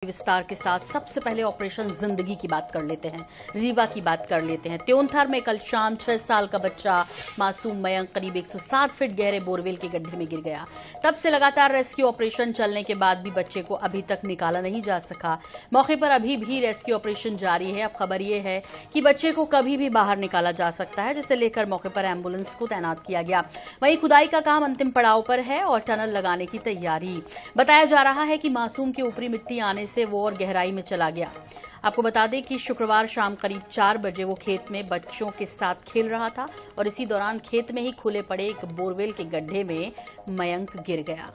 विस्तार के साथ सबसे पहले ऑपरेशन जिंदगी की बात कर लेते हैं, रीवा की बात कर लेते हैं। त्योंथर में कल शाम 6 साल का बच्चा मासूम मयंक करीब 160 फीट गहरे बोरवेल के गड्ढे में गिर गया। तब से लगातार रेस्क्यू ऑपरेशन चलने के बाद भी बच्चे को अभी तक निकाला नहीं जा सका। मौके पर अभी भी रेस्क्यू ऑपरेशन जारी है। अब खबर यह है कि बच्चे को कभी भी बाहर निकाला जा सकता है, जिसे लेकर मौके पर एम्बुलेंस को तैनात किया गया। वहीं खुदाई का काम अंतिम पड़ाव पर है और टनल लगाने की तैयारी। बताया जा रहा है कि मासूम की ऊपरी मिट्टी आने से वो और गहराई में चला गया। आपको बता दें कि शुक्रवार शाम करीब 4 बजे वो खेत में बच्चों के साथ खेल रहा था और इसी दौरान खेत में ही खुले पड़े एक बोरवेल के गड्ढे में मयंक गिर गया।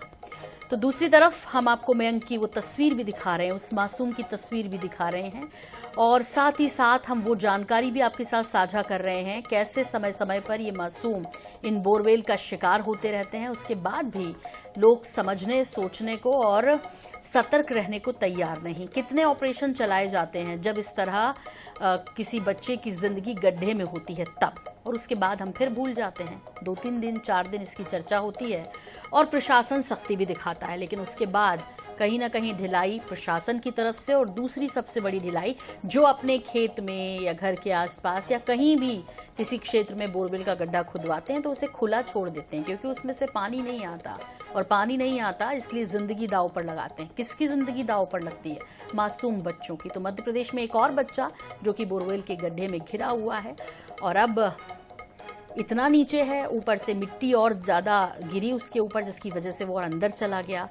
तो दूसरी तरफ हम आपको मयंक की वो तस्वीर भी दिखा रहे हैं, उस मासूम की तस्वीर भी दिखा रहे हैं और साथ ही साथ हम वो जानकारी भी आपके साथ साझा कर रहे हैं कैसे समय समय पर ये मासूम इन बोरवेल का शिकार होते रहते हैं। उसके बाद भी लोग समझने, सोचने को और सतर्क रहने को तैयार नहीं। कितने ऑपरेशन चलाए जाते हैं जब इस तरह किसी बच्चे की जिंदगी गड्ढे में होती है तब, और उसके बाद हम फिर भूल जाते हैं। 2-3 दिन 4 दिन इसकी चर्चा होती है और प्रशासन सख्ती भी दिखाता है, लेकिन उसके बाद कहीं ना कहीं ढिलाई प्रशासन की तरफ से, और दूसरी सबसे बड़ी ढिलाई जो अपने खेत में या घर के आसपास या कहीं भी किसी क्षेत्र में बोरवेल का गड्ढा खुदवाते हैं तो उसे खुला छोड़ देते हैं, क्योंकि उसमें से पानी नहीं आता, और पानी नहीं आता इसलिए जिंदगी दांव पर लगाते हैं। किसकी जिंदगी दांव पर लगती है? मासूम बच्चों की। तो मध्य प्रदेश में एक और बच्चा जो कि बोरवेल के गड्ढे में घिरा हुआ है और अब इतना नीचे है, ऊपर से मिट्टी और ज्यादा गिरी उसके ऊपर, जिसकी वजह से वो और अंदर चला गया।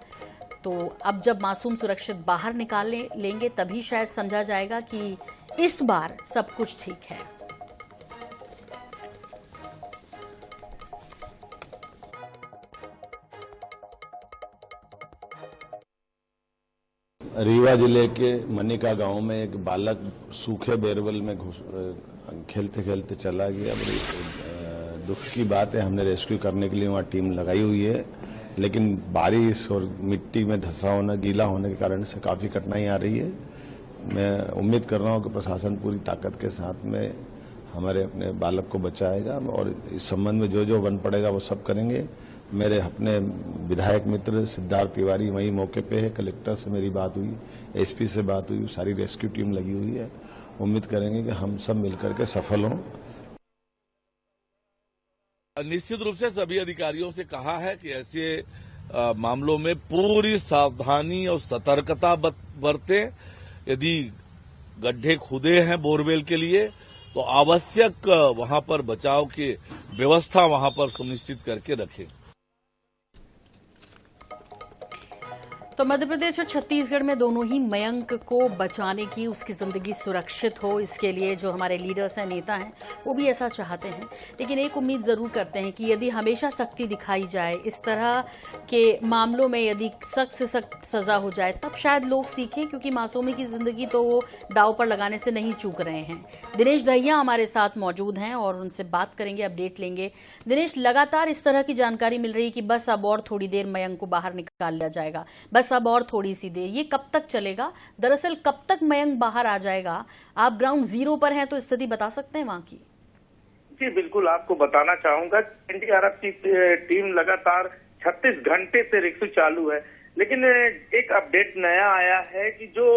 तो अब जब मासूम सुरक्षित बाहर निकाल लेंगे तभी शायद समझा जाएगा कि इस बार सब कुछ ठीक है। रीवा जिले के मनिका गांव में एक बालक सूखे बोरवेल में खेलते खेलते चला गया। बड़ी दुख की बात है। हमने रेस्क्यू करने के लिए वहां टीम लगाई हुई है, लेकिन बारिश और मिट्टी में धंसा होना, गीला होने के कारण से काफी कठिनाई आ रही है। मैं उम्मीद कर रहा हूं कि प्रशासन पूरी ताकत के साथ में हमारे अपने बालक को बचाएगा और इस संबंध में जो जो बन पड़ेगा वो सब करेंगे। मेरे अपने विधायक मित्र सिद्धार्थ तिवारी वहीं मौके पे है, कलेक्टर से मेरी बात हुई, एसपी से बात हुई, सारी रेस्क्यू टीम लगी हुई है। उम्मीद करेंगे कि हम सब मिलकर के सफल हों। निश्चित रूप से सभी अधिकारियों से कहा है कि ऐसे मामलों में पूरी सावधानी और सतर्कता बरतें। यदि गड्ढे खुदे हैं बोरवेल के लिए तो आवश्यक वहां पर बचाव की व्यवस्था वहां पर सुनिश्चित करके रखें। तो मध्य प्रदेश और छत्तीसगढ़ में दोनों ही मयंक को बचाने की, उसकी जिंदगी सुरक्षित हो, इसके लिए जो हमारे लीडर्स हैं, नेता हैं, वो भी ऐसा चाहते हैं। लेकिन एक उम्मीद जरूर करते हैं कि यदि हमेशा सख्ती दिखाई जाए, इस तरह के मामलों में यदि सख्त से सख्त सजा हो जाए, तब शायद लोग सीखें, क्योंकि मासूमी की जिंदगी तो वो दाव पर लगाने से नहीं चूक रहे हैं। दिनेश दहिया हमारे साथ मौजूद हैं और उनसे बात करेंगे, अपडेट लेंगे। दिनेश, लगातार इस तरह की जानकारी मिल रही है कि बस अब और थोड़ी देर मयंक को बाहर निकाल लिया जाएगा, बस अब और थोड़ी सी देर। ये कब तक चलेगा? दरअसल कब तक मयंक बाहर आ जाएगा? आप ग्राउंड जीरो पर हैं तो स्थिति बता सकते हैं वहां की? जी बिल्कुल, आपको बताना चाहूंगा एनडीआरएफ की टीम लगातार 36 घंटे से रेस्क्यू चालू है, लेकिन एक अपडेट नया आया है कि जो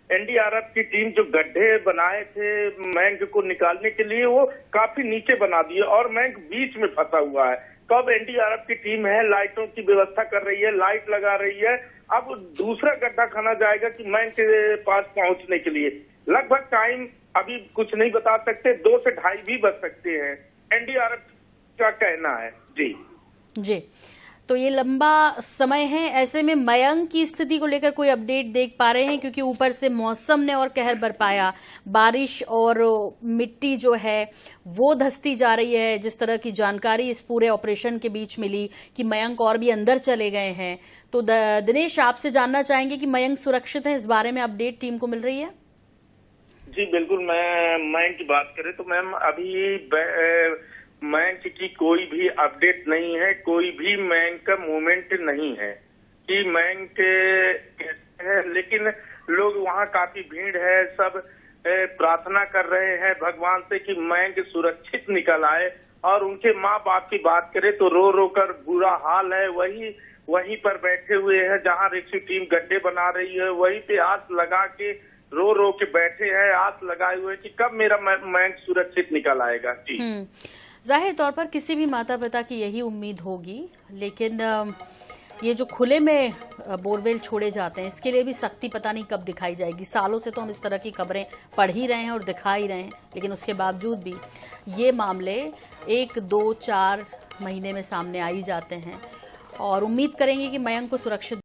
एनडीआरएफ की टीम जो गड्ढे बनाए थे मयंक को निकालने के लिए, वो काफी नीचे बना दिए और मयंक बीच में फंसा हुआ है। तो अब एनडीआरएफ की टीम है, लाइटों की व्यवस्था कर रही है, लाइट लगा रही है। अब दूसरा गड्ढा खाना जाएगा कि मयंक के पास पहुंचने के लिए लगभग टाइम अभी कुछ नहीं बता सकते, 2 से 2.5 भी बज सकते हैं, एनडीआरएफ का कहना है। जी, तो ये लंबा समय है। ऐसे में मयंक की स्थिति को लेकर कोई अपडेट देख पा रहे हैं? क्योंकि ऊपर से मौसम ने और कहर बरपाया, बारिश और मिट्टी जो है वो धंसती जा रही है। जिस तरह की जानकारी इस पूरे ऑपरेशन के बीच मिली कि मयंक और भी अंदर चले गए हैं, तो दिनेश, आपसे जानना चाहेंगे कि मयंक सुरक्षित है, इस बारे में अपडेट टीम को मिल रही है? जी बिल्कुल, मैं मयंक की बात करें तो मैम अभी मयंक की कोई भी अपडेट नहीं है, कोई भी मयंक का मूवमेंट नहीं है कि मयंक है। लेकिन लोग वहाँ काफी भीड़ है, सब प्रार्थना कर रहे हैं भगवान से कि मयंक सुरक्षित निकल आए। और उनके माँ बाप की बात करें तो रो रो कर बुरा हाल है। वही वहीं पर बैठे हुए हैं जहां रेस्क्यू टीम गड्ढे बना रही है, वहीं पे आस लगा के रो रो के बैठे हैं, आस लगाए हुए कि कब मेरा मयंक सुरक्षित निकल आएगा। जी जाहिर तौर पर किसी भी माता पिता की यही उम्मीद होगी, लेकिन ये जो खुले में बोरवेल छोड़े जाते हैं इसके लिए भी सख्ती पता नहीं कब दिखाई जाएगी। सालों से तो हम इस तरह की खबरें पढ़ ही रहे हैं और दिखा ही रहे हैं, लेकिन उसके बावजूद भी ये मामले 1, 2, 4 महीने में सामने आ ही जाते हैं और उम्मीद करेंगे कि मयंक को सुरक्षित